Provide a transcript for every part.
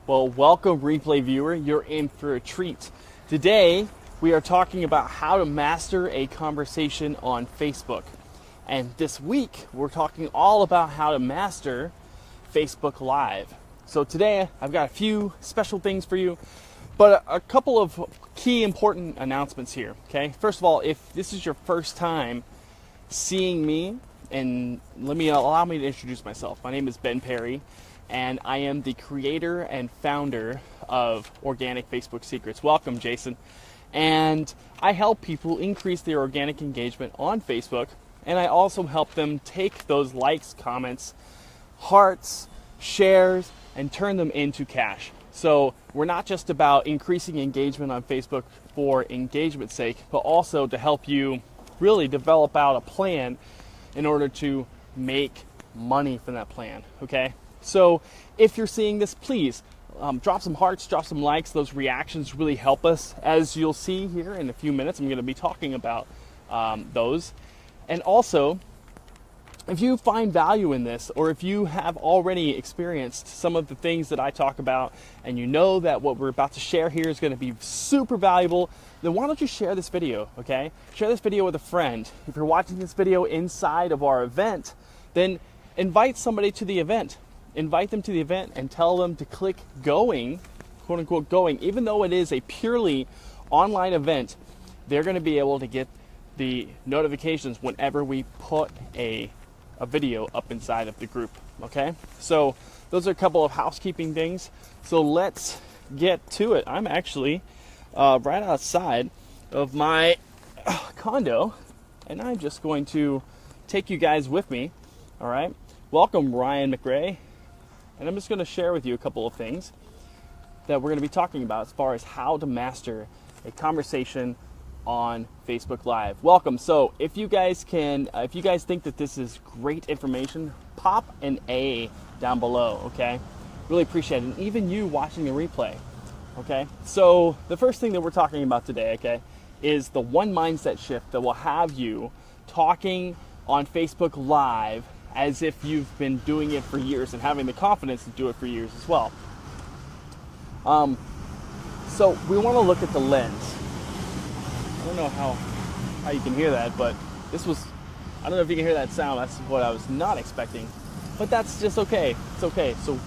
Well, welcome replay viewer, you're in for a treat. Today, we are talking about how to master a conversation on Facebook. And this week, we're talking all about how to master Facebook Live. So today, I've got a few special things for you, but a couple of key important announcements here, okay? First of all, if this is your first time seeing me, and allow me to introduce myself. My name is Ben Perry, and I am the creator and founder of Organic Facebook Secrets. Welcome, Jason. And I help people increase their organic engagement on Facebook, and I also help them take those likes, comments, hearts, shares, and turn them into cash. So we're not just about increasing engagement on Facebook for engagement's sake, but also to help you really develop out a plan in order to make money from that plan, okay? So if you're seeing this, please drop some hearts, drop some likes. Those reactions really help us. As you'll see here in a few minutes, I'm going to be talking about those. And also, if you find value in this, or if you have already experienced some of the things that I talk about, and you know that what we're about to share here is going to be super valuable, then why don't you share this video, okay? Share this video with a friend. If you're watching this video inside of our event, then invite somebody to the event. Invite them to the event and tell them to click going, quote unquote going. Even though it is a purely online event, they're going to be able to get the notifications whenever we put a video up inside of the group, okay? So those are a couple of housekeeping things. So let's get to it. I'm actually right outside of my condo, and I'm just going to take you guys with me, all right? Welcome, Ryan McRae. And I'm just going to share with you a couple of things that we're going to be talking about as far as how to master a conversation on Facebook Live. Welcome. So if you guys think that this is great information, pop an A down below, okay? Really appreciate it. And even you watching the replay, okay? So the first thing that we're talking about today, okay, is the one mindset shift that will have you talking on Facebook Live as if you've been doing it for years and having the confidence to do it for years as well. So we want to look at the lens. I don't know how you can hear that, but I don't know if you can hear that sound. That's what I was not expecting, but that's just okay. It's okay. So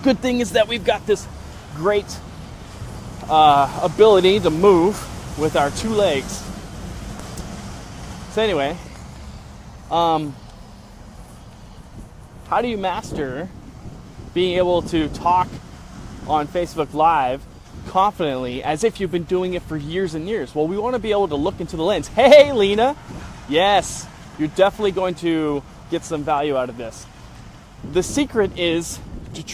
good thing is that we've got this great ability to move with our two legs. So anyway, how do you master being able to talk on Facebook Live confidently as if you've been doing it for years and years? Well, we want to be able to look into the lens. Hey, Lena. Yes, you're definitely going to get some value out of this. The secret is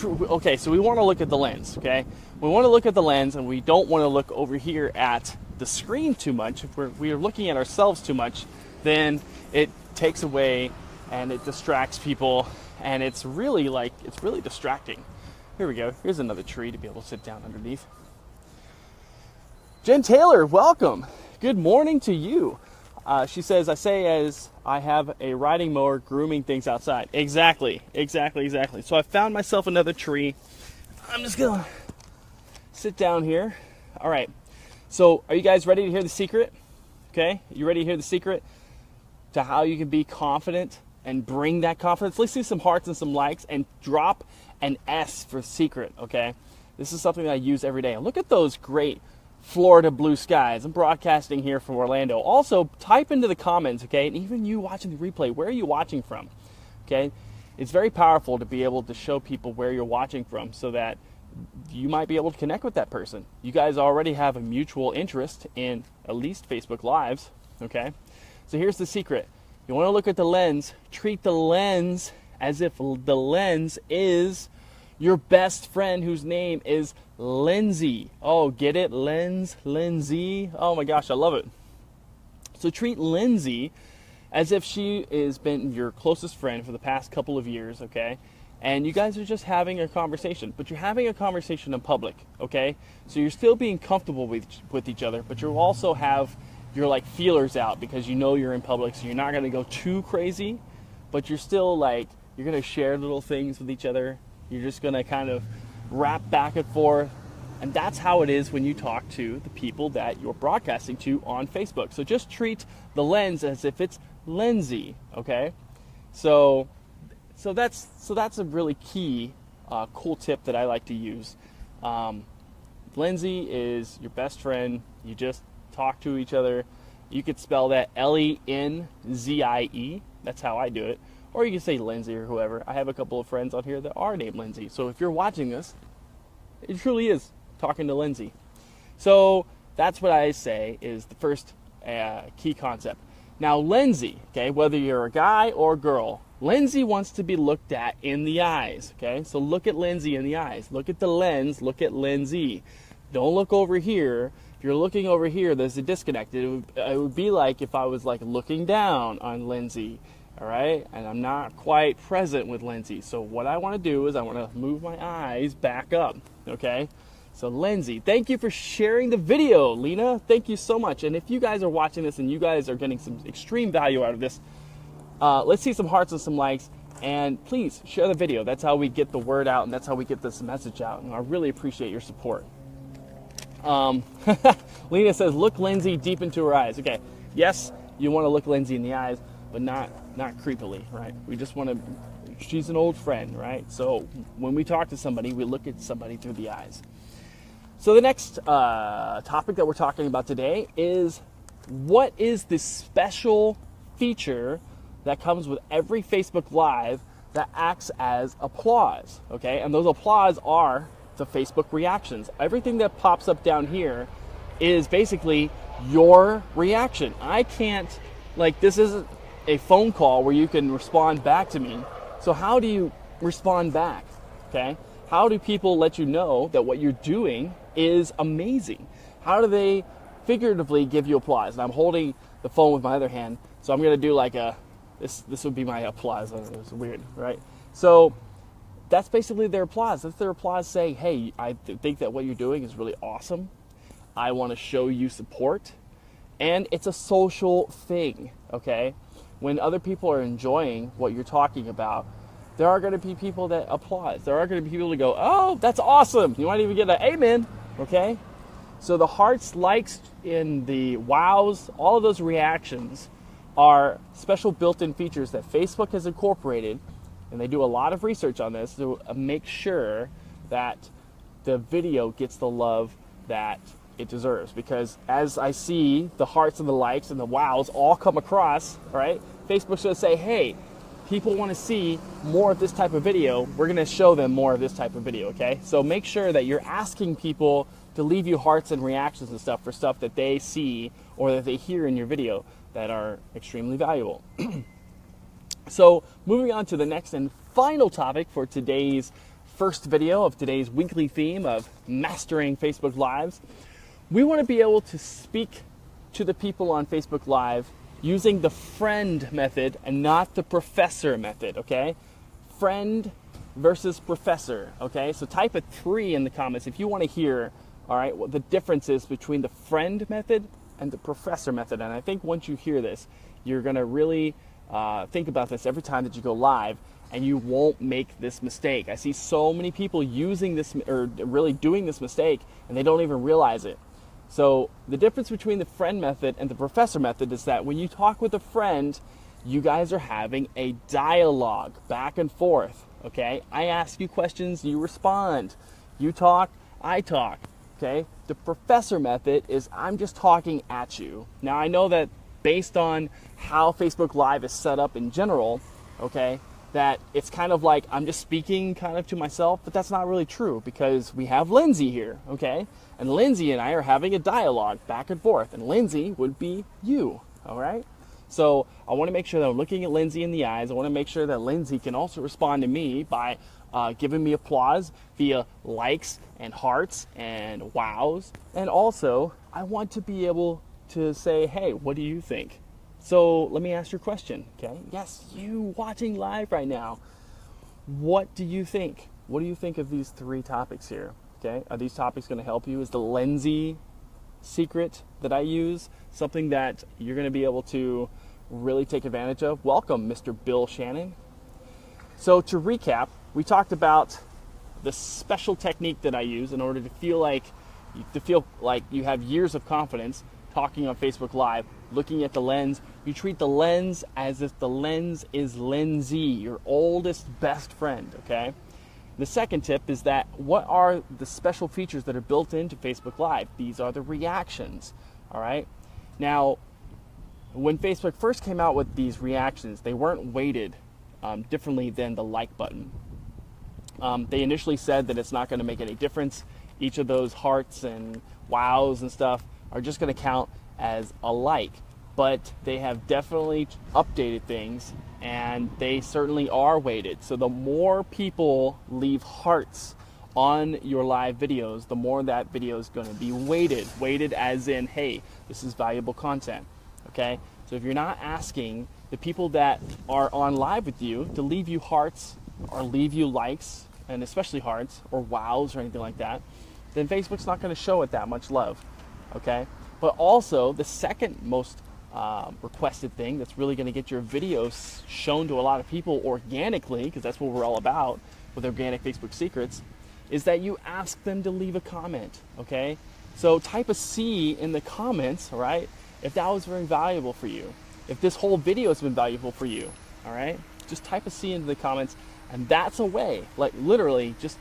okay, so we want to look at the lens, okay? We want to look at the lens, and we don't want to look over here at the screen too much. If we are looking at ourselves too much, then it takes away and it distracts people, and it's really distracting. Here we go. Here's another tree to be able to sit down underneath. Jen Taylor, welcome. Good morning to you. She says, I say as I have a riding mower grooming things outside. Exactly. So I found myself another tree. I'm just going to sit down here. All right. So are you guys ready to hear the secret? Okay. You ready to hear the secret to how you can be confident and bring that confidence? Let's see some hearts and some likes, and drop an S for secret, okay? This is something that I use every day. Look at those great Florida blue skies. I'm broadcasting here from Orlando. Also, type into the comments, okay? And even you watching the replay, where are you watching from? Okay? It's very powerful to be able to show people where you're watching from so that you might be able to connect with that person. You guys already have a mutual interest in at least Facebook Lives, okay? So here's the secret. You want to look at the lens. Treat the lens as if the lens is your best friend, whose name is Lindsay. Oh, get it? Lindsay. Oh my gosh, I love it. So treat Lindsay as if she has been your closest friend for the past couple of years, okay? And you guys are just having a conversation, but you're having a conversation in public, okay? So you're still being comfortable with each other, but you also have your like feelers out because you know you're in public, so you're not going to go too crazy, but you're still like, you're going to share little things with each other. You're just going to kind of rap back and forth. And that's how it is when you talk to the people that you're broadcasting to on Facebook. So just treat the lens as if it's Lindsay, okay? So that's a really key, cool tip that I like to use. Lindsay is your best friend. You just talk to each other. You could spell that Lenzie. That's how I do it. Or you can say Lindsay or whoever. I have a couple of friends on here that are named Lindsay. So if you're watching this, it truly is talking to Lindsay. So that's what I say is the first key concept. Now, Lindsay, okay, whether you're a guy or a girl, Lindsay wants to be looked at in the eyes, okay? So look at Lindsay in the eyes. Look at the lens. Look at Lindsay. Don't look over here. If you're looking over here, there's a disconnect. It would be like if I was like looking down on Lindsay, all right? And I'm not quite present with Lindsay. So what I want to do is I want to move my eyes back up, okay? So Lindsay, thank you for sharing the video, Lena. Thank you so much. And if you guys are watching this and you guys are getting some extreme value out of this, let's see some hearts and some likes. And please share the video. That's how we get the word out, and that's how we get this message out. And I really appreciate your support. Lena says, look Lindsay deep into her eyes. Okay, yes, you want to look Lindsay in the eyes, but not creepily, right? We just want to, she's an old friend, right? So when we talk to somebody, we look at somebody through the eyes. So the next topic that we're talking about today is, what is the special feature that comes with every Facebook Live that acts as applause, okay? And those applause are the Facebook reactions. Everything that pops up down here is basically your reaction. I can't, like, this isn't a phone call where you can respond back to me. So how do you respond back, okay? How do people let you know that what you're doing is amazing? How do they figuratively give you applause? And I'm holding the phone with my other hand, so I'm gonna do like this would be my applause. I don't know, it's weird, right? So that's basically their applause. That's their applause saying, hey, I think that what you're doing is really awesome. I want to show you support. And it's a social thing, okay? When other people are enjoying what you're talking about, there are going to be people that applaud. There are going to be people that go, oh, that's awesome. You might even get an amen, okay? So the hearts, likes, and the wows, all of those reactions are special built-in features that Facebook has incorporated, and they do a lot of research on this to make sure that the video gets the love that it deserves. Because as I see the hearts and the likes and the wows all come across, right, Facebook's going to say, hey, people want to see more of this type of video. We're going to show them more of this type of video, okay? So make sure that you're asking people to leave you hearts and reactions and stuff for stuff that they see or that they hear in your video that are extremely valuable. So moving on to the next and final topic for today's first video of today's weekly theme of mastering Facebook Lives, we want to be able to speak to the people on Facebook Live using the friend method and not the professor method, okay? Friend versus professor, okay? So type a 3 in the comments if you want to hear, all right, what the difference is between the friend method and the professor method. And I think once you hear this, you're going to really think about this every time that you go live, and you won't make this mistake. I see so many people using this, or really doing this mistake, and they don't even realize it. So the difference between the friend method and the professor method is that when you talk with a friend, you guys are having a dialogue back and forth, okay? I ask you questions, you respond. You talk, I talk, okay? The professor method is I'm just talking at you. Now I know that based on how Facebook Live is set up in general, okay, that it's kind of like I'm just speaking kind of to myself, but that's not really true because we have Lindsay here, okay? And Lindsay and I are having a dialogue back and forth, and Lindsay would be you, all right? So I want to make sure that I'm looking at Lindsay in the eyes. I want to make sure that Lindsay can also respond to me by giving me applause via likes and hearts and wows. And also, I want to be able to say, hey, what do you think? So let me ask your question, okay? Yes, you watching live right now. What do you think? What do you think of these 3 topics here? Okay, are these topics going to help you? Is the Lindsay secret that I use something that you're going to be able to really take advantage of? Welcome, Mr. Bill Shannon. So to recap, we talked about the special technique that I use in order to feel like you have years of confidence talking on Facebook Live, looking at the lens. You treat the lens as if the lens is Lindsay, your oldest best friend, okay? The second tip is that what are the special features that are built into Facebook Live? These are the reactions, all right? Now, when Facebook first came out with these reactions, they weren't weighted differently than the like button. They initially said that it's not going to make any difference. Each of those hearts and wows and stuff are just going to count as a like. But they have definitely updated things, and they certainly are weighted. So the more people leave hearts on your live videos, the more that video is going to be weighted. Weighted as in, hey, this is valuable content, okay? So if you're not asking the people that are on live with you to leave you hearts or leave you likes, and especially hearts or wows or anything like that, then Facebook's not going to show it that much love, okay? But also, the second most requested thing that's really going to get your videos shown to a lot of people organically, because that's what we're all about with Organic Facebook Secrets, is that you ask them to leave a comment, okay? So type a C in the comments, all right, if that was very valuable for you. If this whole video has been valuable for you, all right? Just type a C into the comments, and that's a way, like literally, just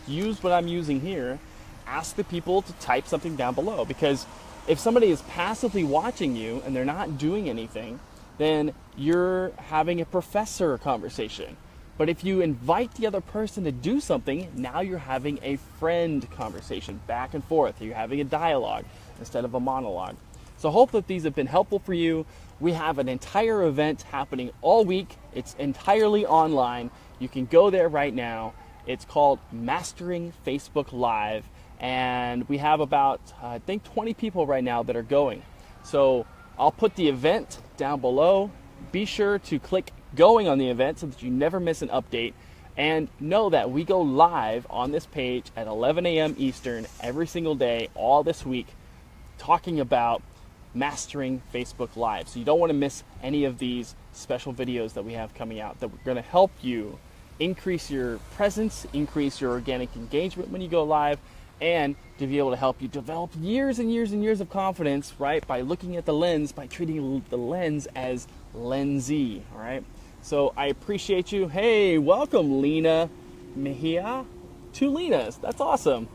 use what I'm using here. Ask the people to type something down below, because if somebody is passively watching you and they're not doing anything, then you're having a professor conversation. But if you invite the other person to do something, now you're having a friend conversation, back and forth. You're having a dialogue instead of a monologue. So I hope that these have been helpful for you. We have an entire event happening all week. It's entirely online. You can go there right now. It's called Mastering Facebook Live. And we have about, I think, 20 people right now that are going. So I'll put the event down below. Be sure to click going on the event so that you never miss an update. And know that we go live on this page at 11 a.m. Eastern every single day, all this week, talking about mastering Facebook Live. So you don't want to miss any of these special videos that we have coming out that are going to help you increase your presence, increase your organic engagement when you go live, and to be able to help you develop years and years and years of confidence, right, by looking at the lens, by treating the lens as Lindsay, all right? So I appreciate you. Hey, welcome, Lena Mejia. 2 Lenas. That's awesome.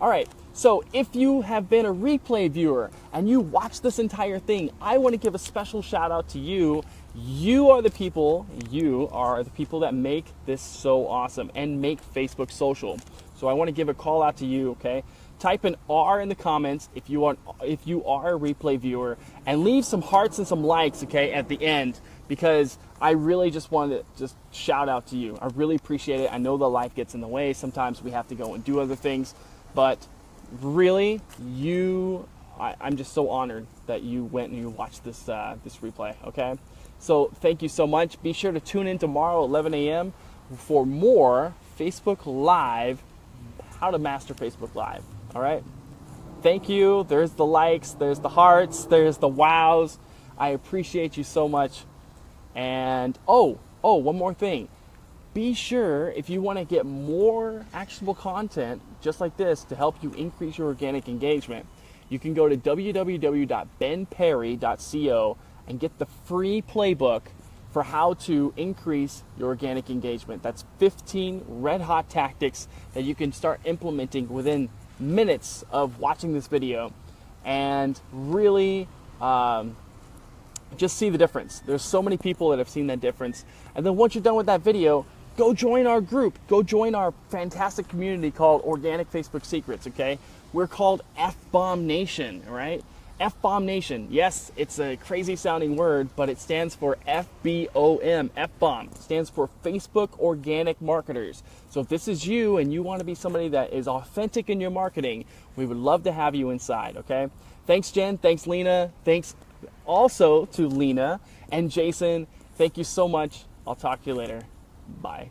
All right, so if you have been a replay viewer and you watched this entire thing, I want to give a special shout out to you. You are the people that make this so awesome and make Facebook social. So I want to give a call out to you, okay? Type an R in the comments if you are a replay viewer, and leave some hearts and some likes, okay, at the end, because I really just wanted to just shout out to you. I really appreciate it. I know the life gets in the way. Sometimes we have to go and do other things, but really, I'm just so honored that you went and you watched this replay, okay? So thank you so much. Be sure to tune in tomorrow at 11 a.m. for more Facebook Live, how to master Facebook Live, all right? Thank you. There's the likes, there's the hearts, there's the wows. I appreciate you so much. And, oh, one more thing. Be sure, if you want to get more actionable content just like this to help you increase your organic engagement, you can go to www.benperry.co and get the free playbook for how to increase your organic engagement. That's 15 red hot tactics that you can start implementing within minutes of watching this video, and really just see the difference. There's so many people that have seen that difference. And then once you're done with that video, go join our group. Go join our fantastic community called Organic Facebook Secrets, okay? We're called F-Bomb Nation, all right? F-Bomb Nation. Yes, it's a crazy sounding word, but it stands for F-B-O-M. F-Bomb stands for Facebook Organic Marketers. So if this is you and you want to be somebody that is authentic in your marketing, we would love to have you inside, okay? Thanks, Jen. Thanks, Lena. Thanks also to Lena and Jason. Thank you so much. I'll talk to you later. Bye.